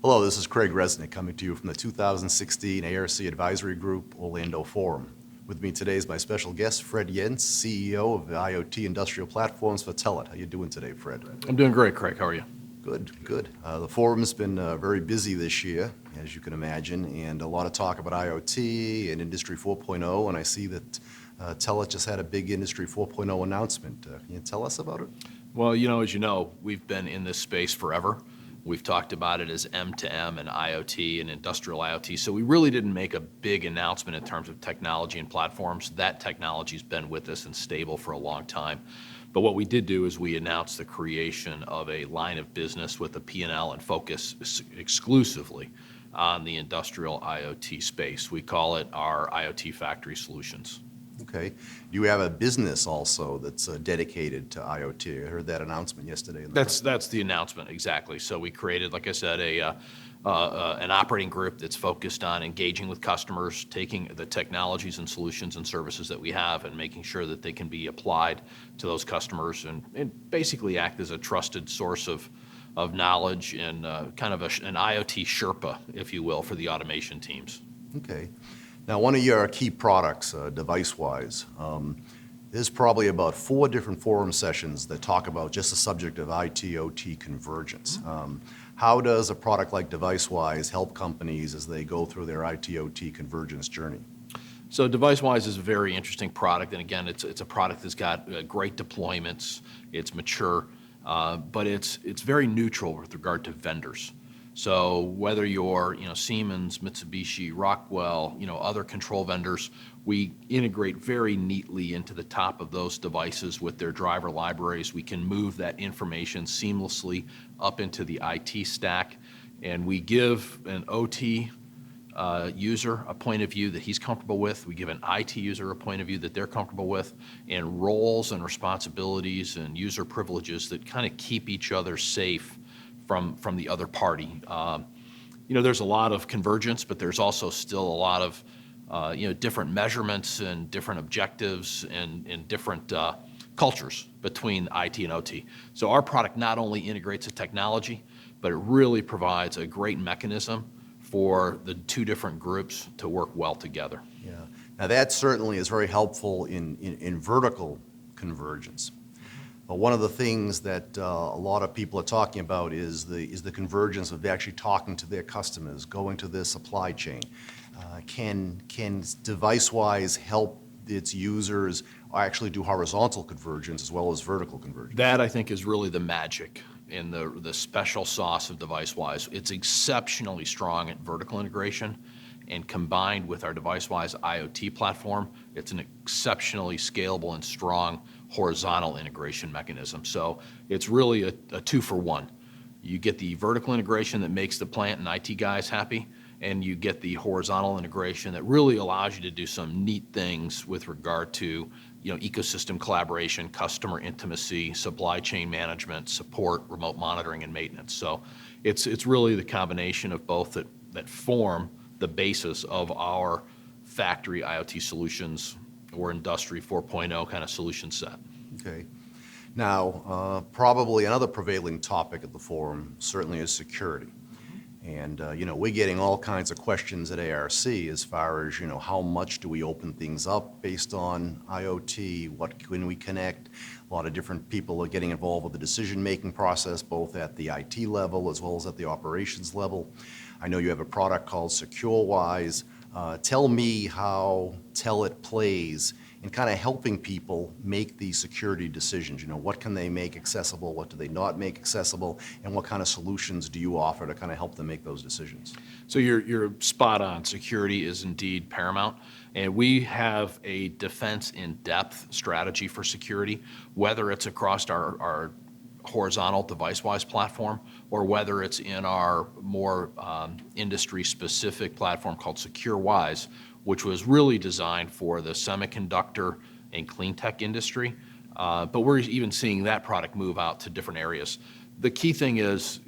Hello, this is Craig Resnick coming to you from the 2016 ARC Advisory Group Orlando Forum. With me today is my special guest, Fred Yentz, CEO of the IoT Industrial Platforms for Telit. How you doing today, Fred? I'm doing great, Craig. How are you? Good, good. The forum's been very busy this year, as you can imagine, and a lot of talk about IoT and Industry 4.0, and I see that Telit just had a big Industry 4.0 announcement. Can you tell us about it? Well, as you know, we've been in this space forever. We've talked about it as M2M and IoT and industrial IoT, so we really didn't make a big announcement in terms of technology and platforms. That technology's been with us and stable for a long time. But what we did do is we announced the creation of a line of business with a P&L and focus exclusively on the industrial IoT space. We call it our IoT Factory Solutions. Okay. You have a business also that's dedicated to IoT. I heard that announcement yesterday. That's the announcement, exactly. So we created, like I said, an operating group that's focused on engaging with customers, taking the technologies and solutions and services that we have and making sure that they can be applied to those customers and basically act as a trusted source of knowledge and kind of an IoT Sherpa, if you will, for the automation teams. Okay. Now, one of your key products, DeviceWise, there's probably about 4 different forum sessions that talk about just the subject of IT-OT convergence. How does a product like DeviceWise help companies as they go through their IT-OT convergence journey? So DeviceWise is a very interesting product, and again, it's a product that's got great deployments, it's mature, but it's very neutral with regard to vendors. So whether you're Siemens, Mitsubishi, Rockwell, other control vendors, we integrate very neatly into the top of those devices with their driver libraries. We can move that information seamlessly up into the IT stack, and we give an OT user a point of view that he's comfortable with. We give an IT user a point of view that they're comfortable with, and roles and responsibilities and user privileges that kind of keep each other safe from the other party. There's a lot of convergence, but there's also still a lot of different measurements and different objectives and different cultures between IT and OT. So our product not only integrates the technology, but it really provides a great mechanism for the 2 different groups to work well together. Yeah. Now that certainly is very helpful in vertical convergence. But one of the things that a lot of people are talking about is the convergence of actually talking to their customers, going to their supply chain. Can DeviceWise help its users actually do horizontal convergence as well as vertical convergence? That, I think, is really the magic in the special sauce of DeviceWise. It's exceptionally strong at vertical integration, and combined with our DeviceWise IoT platform, it's an exceptionally scalable and strong horizontal integration mechanism. So it's really a 2-for-1. You get the vertical integration that makes the plant and IT guys happy, and you get the horizontal integration that really allows you to do some neat things with regard to ecosystem collaboration, customer intimacy, supply chain management, support, remote monitoring, and maintenance. So it's really the combination of both that form the basis of our factory IoT solutions or Industry 4.0 kind of solution set. Okay. Now, probably another prevailing topic at the forum certainly is security. And, we're getting all kinds of questions at ARC as far as, how much do we open things up based on IoT? What can we connect? A lot of different people are getting involved with the decision-making process, both at the IT level as well as at the operations level. I know you have a product called SecureWise. Tell me how Telit plays in kind of helping people make these security decisions. What can they make accessible? What do they not make accessible? And what kind of solutions do you offer to kind of help them make those decisions? So you're spot on. Security is indeed paramount. And we have a defense in depth strategy for security, whether it's across our horizontal DeviceWise platform or whether it's in our more industry-specific platform called SecureWise, which was really designed for the semiconductor and clean tech industry. But we're even seeing that product move out to different areas. The key thing is,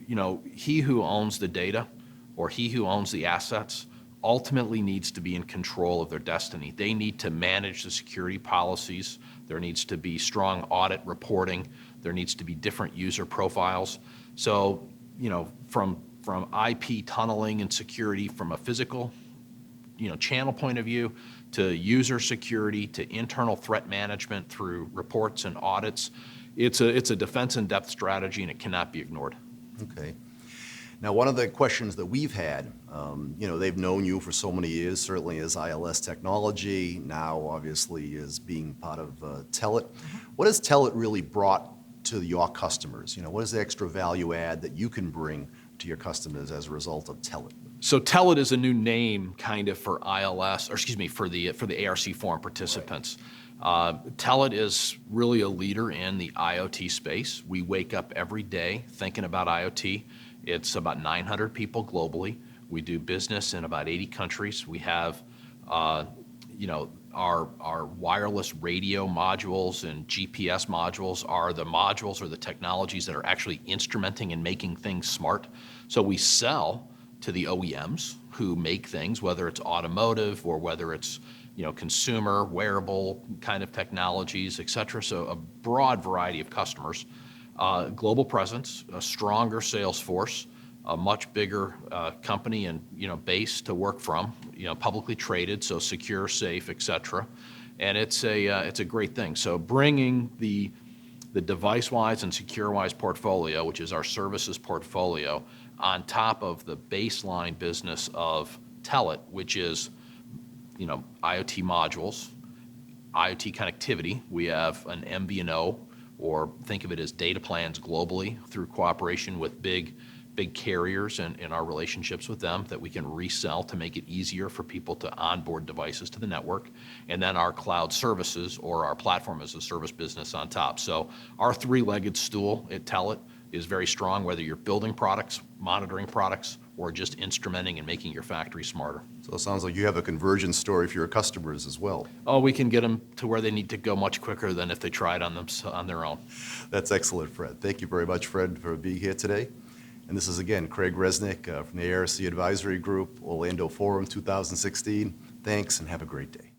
he who owns the data or he who owns the assets ultimately needs to be in control of their destiny. They need to manage the security policies. There needs to be strong audit reporting. There needs to be different user profiles. So, from from IP tunneling and security from a physical, channel point of view, to user security, to internal threat management through reports and audits. It's a defense in depth strategy, and it cannot be ignored. Okay. Now, one of the questions that we've had, they've known you for so many years, certainly as ILS Technology, now obviously as being part of Telit. What has Telit really brought to your customers? What is the extra value add that you can bring to your customers as a result of Telit? So Telit is a new name kind of for ILS, or excuse me, for the ARC forum participants. Right. Telit is really a leader in the IoT space. We wake up every day thinking about IoT. It's about 900 people globally. We do business in about 80 countries. We have, our wireless radio modules and GPS modules are the modules or the technologies that are actually instrumenting and making things smart. So we sell to the OEMs who make things, whether it's automotive or whether it's consumer, wearable kind of technologies, et cetera. So a broad variety of customers. Global presence, a stronger sales force, a much bigger company and base to work from, publicly traded, so secure, safe, et cetera. And it's a great thing. So bringing the DeviceWise and SecureWise portfolio, which is our services portfolio, on top of the baseline business of Telit, which is IoT modules, IoT connectivity. We have an MVNO, or think of it as data plans globally through cooperation with big carriers and our relationships with them that we can resell to make it easier for people to onboard devices to the network. And then our cloud services, or our platform as a service business on top. So our three-legged stool at Telit is very strong, whether you're building products, monitoring products, or just instrumenting and making your factory smarter. So it sounds like you have a convergence story for your customers as well. Oh, we can get them to where they need to go much quicker than if they tried on their own. That's excellent, Fred. Thank you very much, Fred, for being here today. And this is, again, Craig Resnick from the ARC Advisory Group, Orlando Forum 2016. Thanks, and have a great day.